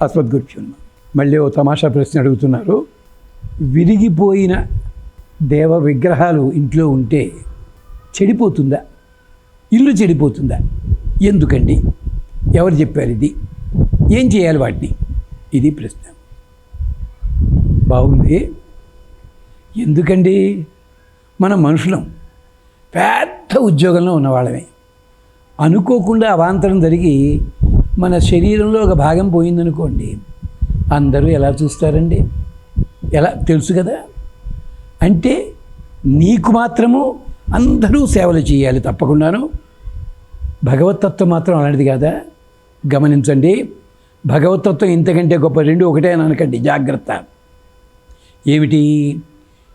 అస్మద్గురుభ్యో నమః. మళ్ళీ ఓ తమాషా ప్రశ్న అడుగుతున్నారు. విరిగిపోయిన దేవ విగ్రహాలు ఇంట్లో ఉంటే చెడిపోతుందా? ఇల్లు చెడిపోతుందా? ఎందుకండి? ఎవరు చెప్పారు ఇది? ఏం చేయాలి వాటిని? ఇది ప్రశ్న. బాగుంది. ఎందుకండి? మన మనుషులం, పెద్ద ఉద్యోగంలో ఉన్నవాళ్ళమే. అనుకోకుండా అవాంతరం జరిగి మన శరీరంలో ఒక భాగం పోయిందనుకోండి, అందరూ ఎలా చూస్తారండి? ఎలా తెలుసు కదా. అంటే నీకు మాత్రము అందరూ సేవలు చేయాలి తప్పకుండాను. భగవతత్వం మాత్రం అలాంటిది కాదా? గమనించండి. భగవతత్వం ఇంతకంటే గొప్ప. రెండు ఒకటే అని అనకండి, జాగ్రత్త. ఏమిటి?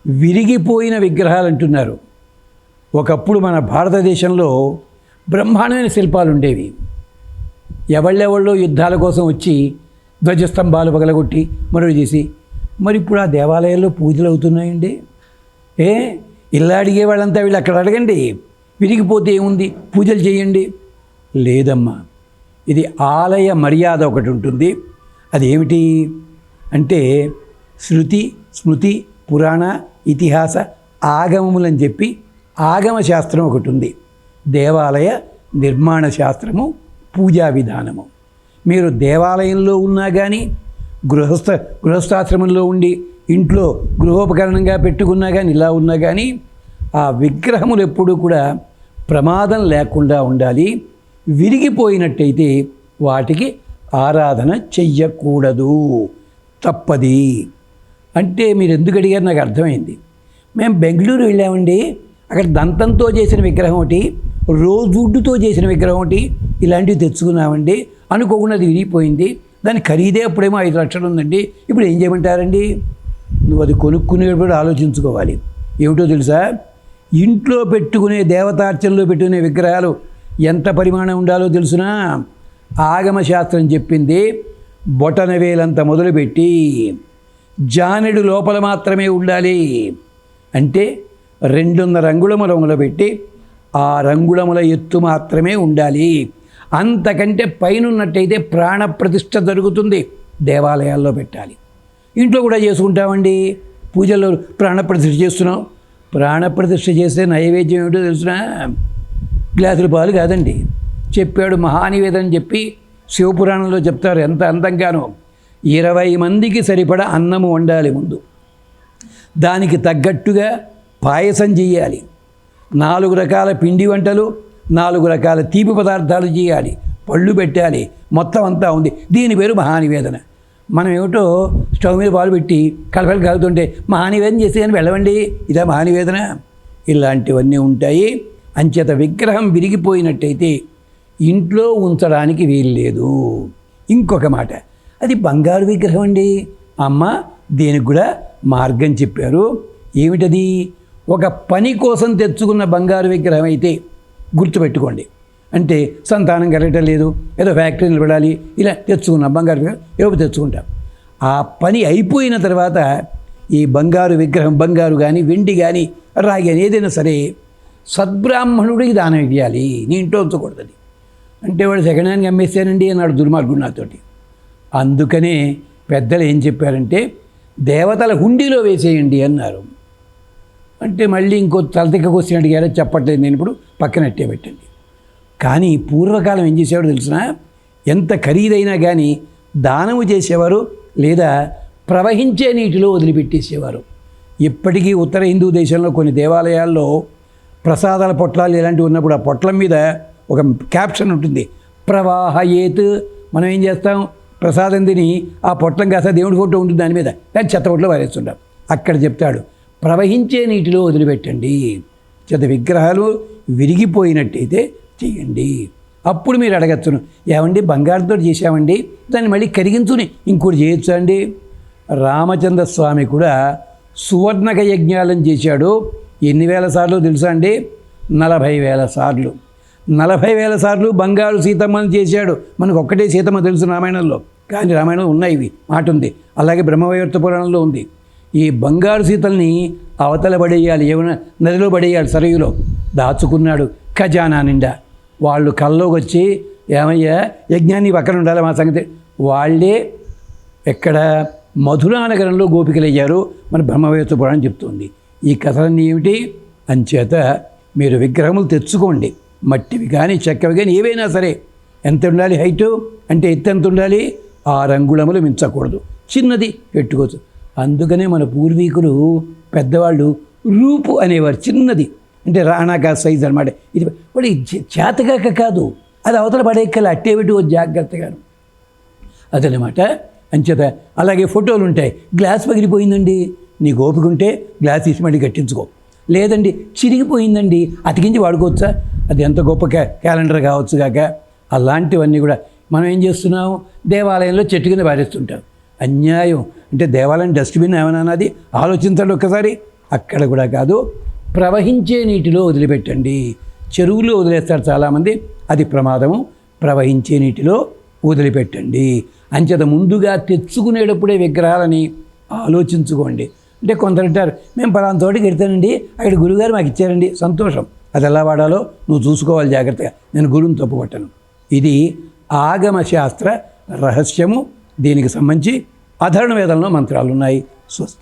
విరిగిపోయిన విగ్రహాలు అంటున్నారు. ఒకప్పుడు మన భారతదేశంలో బ్రహ్మాండమైన శిల్పాలు ఉండేవి. ఎవళ్ళెవళ్ళో యుద్ధాల కోసం వచ్చి ధ్వజస్తంభాలు పగలగొట్టి మరో చేసి, మరి ఇప్పుడు ఆ దేవాలయాల్లో పూజలు అవుతున్నాయండి. ఇలా అడిగే వాళ్ళంతా వీళ్ళు అక్కడ అడగండి, విరిగిపోతే ఏముంది, పూజలు చేయండి. లేదమ్మా, ఇది ఆలయ మర్యాద ఒకటి ఉంటుంది. అది ఏమిటి అంటే శృతి, స్మృతి, పురాణ, ఇతిహాస, ఆగమములని చెప్పి ఆగమ శాస్త్రం ఒకటి ఉంది. దేవాలయ నిర్మాణ శాస్త్రము, పూజా విధానము. మీరు దేవాలయంలో ఉన్నా కానీ, గృహస్థాశ్రమంలో ఉండి ఇంట్లో గృహోపకరణంగా పెట్టుకున్నా కానీ, ఇలా ఉన్నా కానీ ఆ విగ్రహములు ఎప్పుడూ కూడా ప్రమాదం లేకుండా ఉండాలి. విరిగిపోయినట్టయితే వాటికి ఆరాధన చెయ్యకూడదు, తప్పది. అంటే మీరు ఎందుకు అడిగారు నాకు అర్థమైంది. మేము బెంగళూరు వెళ్ళామండి, అక్కడ దంతంతో చేసిన విగ్రహం ఒకటి, రోజుడ్డుతో చేసిన విగ్రహం ఒకటి, ఇలాంటివి తెచ్చుకున్నామండి. అనుకోకుండా అది విరిగిపోయింది. దాని ఖరీదే అప్పుడేమో 5 లక్షలు ఉందండి. ఇప్పుడు ఏం చేయమంటారండి? నువ్వు అది కొనుక్కునేటప్పుడు ఆలోచించుకోవాలి. ఏమిటో తెలుసా? ఇంట్లో పెట్టుకునే దేవతార్చనలో పెట్టుకునే విగ్రహాలు ఎంత పరిమాణం ఉండాలో తెలుసునా? ఆగమశాస్త్రం చెప్పింది బొటనవేలంత మొదలుపెట్టి జానెడు లోపల మాత్రమే ఉండాలి. అంటే 2.5 అంగుళముల మొదలుపెట్టి 6 అంగుళముల ఎత్తు మాత్రమే ఉండాలి. అంతకంటే పైనున్నట్టయితే ప్రాణప్రతిష్ఠ జరుగుతుంది. దేవాలయాల్లో పెట్టాలి. ఇంట్లో కూడా చేసుకుంటామండి. పూజల్లో ప్రాణప్రతిష్ఠ చేస్తున్నాం. ప్రాణప్రతిష్ఠ చేస్తే నైవేద్యం ఏమిటో తెలుసునా? గ్లాసుల పాలు కాదండి. చెప్పాడు మహానివేదన చెప్పి శివపురాణంలో చెప్తారు ఎంత అందంగానో. 20 మందికి సరిపడా అన్నము వండాలి ముందు. దానికి తగ్గట్టుగా పాయసం చేయాలి. 4 రకాల పిండి వంటలు, 4 రకాల తీపి పదార్థాలు చేయాలి. పళ్ళు పెట్టాలి. మొత్తం అంతా ఉంది. దీని పేరు మహానివేదన. మనం ఏమిటో స్టవ్ మీద పాలు పెట్టి కలపలు కాలుతుంటే మహానివేదన చేస్తే అని వెళ్ళవండి. ఇదా మహానివేదన? ఇలాంటివన్నీ ఉంటాయి. అంచేత విగ్రహం విరిగిపోయినట్టయితే ఇంట్లో ఉంచడానికి వీలు లేదు. ఇంకొక మాట, అది బంగారు విగ్రహం అండి. అమ్మ దీనికి కూడా మార్గం చెప్పారు. ఏమిటది? ఒక పని కోసం తెచ్చుకున్న బంగారు విగ్రహం అయితే గుర్తుపెట్టుకోండి. అంటే సంతానం కలగటం లేదు, ఏదో ఫ్యాక్టరీ నిలబడాలి, ఇలా తెచ్చుకున్నాం బంగారు విగ్రహం, ఏవో తెచ్చుకుంటాం. ఆ పని అయిపోయిన తర్వాత ఈ బంగారు విగ్రహం, బంగారు కానీ వెండి కానీ రాగి కానీ ఏదైనా సరే సద్బ్రాహ్మణుడికి దానం ఇవ్వాలి. నీ ఇంట్లో ఉంచకూడదు. అంటే వాడు సెకండ్ హ్యాండ్గా అమ్మేస్తానండి అన్నాడు దుర్మార్గుడు నాతోటి. అందుకనే పెద్దలు ఏం చెప్పారంటే దేవతల హుండీలో వేసేయండి అన్నారు. అంటే మళ్ళీ ఇంకో తలతిక్క క్వశ్చన్ అడిగారో చెప్పట్లేదు నేను ఇప్పుడు, పక్కనట్టే పెట్టండి. కానీ పూర్వకాలం ఏం చేసేవాడు తెలిసినా? ఎంత ఖరీదైనా కానీ దానము చేసేవారు, లేదా ప్రవహించే నీటిలో వదిలిపెట్టేసేవారు. ఇప్పటికీ ఉత్తర హిందూ దేశంలో కొన్ని దేవాలయాల్లో ప్రసాదాల పొట్లాలు ఇలాంటివి ఉన్నప్పుడు ఆ పొట్లం మీద ఒక క్యాప్షన్ ఉంటుంది, ప్రవాహయేత్. మనం ఏం చేస్తాం? ప్రసాదం తిని ఆ పొట్లం కాస్త దేవుడి ఫోటో ఉంటుంది దాని మీద, కానీ చెత్త పొట్లో వారేస్తుంటాం. అక్కడ చెప్తాడు ప్రవహించే నీటిలో వదిలిపెట్టండి. చెత్త విగ్రహాలు విరిగిపోయినట్టయితే చేయండి. అప్పుడు మీరు అడగచ్చును, ఏమండి బంగారంతో చేశామండి, దాన్ని మళ్ళీ కరిగించుని ఇంకోటి చేయొచ్చు అండి. రామచంద్ర స్వామి కూడా సువర్ణక యజ్ఞాలను చేశాడు. ఎన్ని వేల సార్లు తెలుసా అండి? 40,000 సార్లు. 40,000 సార్లు బంగారు సీతమ్మని చేశాడు. మనకు ఒక్కటే సీతమ్మ తెలుసు రామాయణంలో, కానీ రామాయణంలో ఉన్నాయి, ఇవి మాట ఉంది. అలాగే బ్రహ్మవైవర్త పురాణంలో ఉంది. ఈ బంగారు సీతల్ని అవతల పడేయాలి, ఏమైనా నదిలో పడేయాలి, సరయులో దాచుకున్నాడు ఖజానా నిండా. వాళ్ళు కల్లోకి వచ్చి, ఏమయ్యా యజ్ఞాన్ని పక్కన ఉండాలి మా సంగతి. వాళ్ళే ఎక్కడ మధురానగరంలో గోపికలు అయ్యారు మన బ్రహ్మవేత్త పురాణం చెప్తుంది. ఈ కథలన్నీ ఏమిటి అంచేత మీరు విగ్రహములు తెచ్చుకోండి, మట్టివి కానీ చెక్కవి కానీ ఏవైనా సరే. ఎంత ఉండాలి హైటు అంటే ఎత్తు ఎంత ఉండాలి, 6 అంగుళములు మించకూడదు, చిన్నది పెట్టుకోవచ్చు. అందుకనే మన పూర్వీకులు పెద్దవాళ్ళు రూపు అనేవారు, చిన్నది అంటే రాణాకా సైజ్ అనమాట. ఇది వాడు చేతగాక కాదు, అది అవతల పడేక్కల అట్టే పెట్టుకోవచ్చు జాగ్రత్తగాను, అదనమాట. అంచేత అలాగే ఫోటోలు ఉంటాయి, గ్లాస్ పగిలిపోయిందండి, నీకు ఓపిక ఉంటే గ్లాస్ తీసి మళ్ళీ కట్టించుకో, లేదండి చిరిగిపోయిందండి అతికించి వాడుకోవచ్చా, అది ఎంత గొప్ప క్యాలెండర్ కావచ్చు కాక. అలాంటివన్నీ కూడా మనం ఏం చేస్తున్నాం, దేవాలయంలో చెట్టు కింద పారేస్తుంటాం. అన్యాయం. అంటే దేవాలయం డస్ట్బిన్ ఏమైనా అన్నది ఆలోచించండి ఒక్కసారి. అక్కడ కూడా కాదు, ప్రవహించే నీటిలో వదిలిపెట్టండి. చెరువులో వదిలేస్తారు చాలామంది, అది ప్రమాదము. ప్రవహించే నీటిలో వదిలిపెట్టండి. అంచేత ముందుగా తెచ్చుకునేటప్పుడే విగ్రహాలని ఆలోచించుకోండి. అంటే కొందరు అంటారు, మేము పలానా తోటికి వెళ్తానండి, అక్కడ గురుగారు మాకు ఇచ్చారండి, సంతోషం, అది ఎలా వాడాలో నువ్వు చూసుకోవాలి జాగ్రత్తగా, నేను గురువుని తప్పుపట్టను. ఇది ఆగమశాస్త్ర రహస్యము. దీనికి సంబంధించి అధర్వణ వేదంలో మంత్రాలు ఉన్నాయి. స్వస్తి.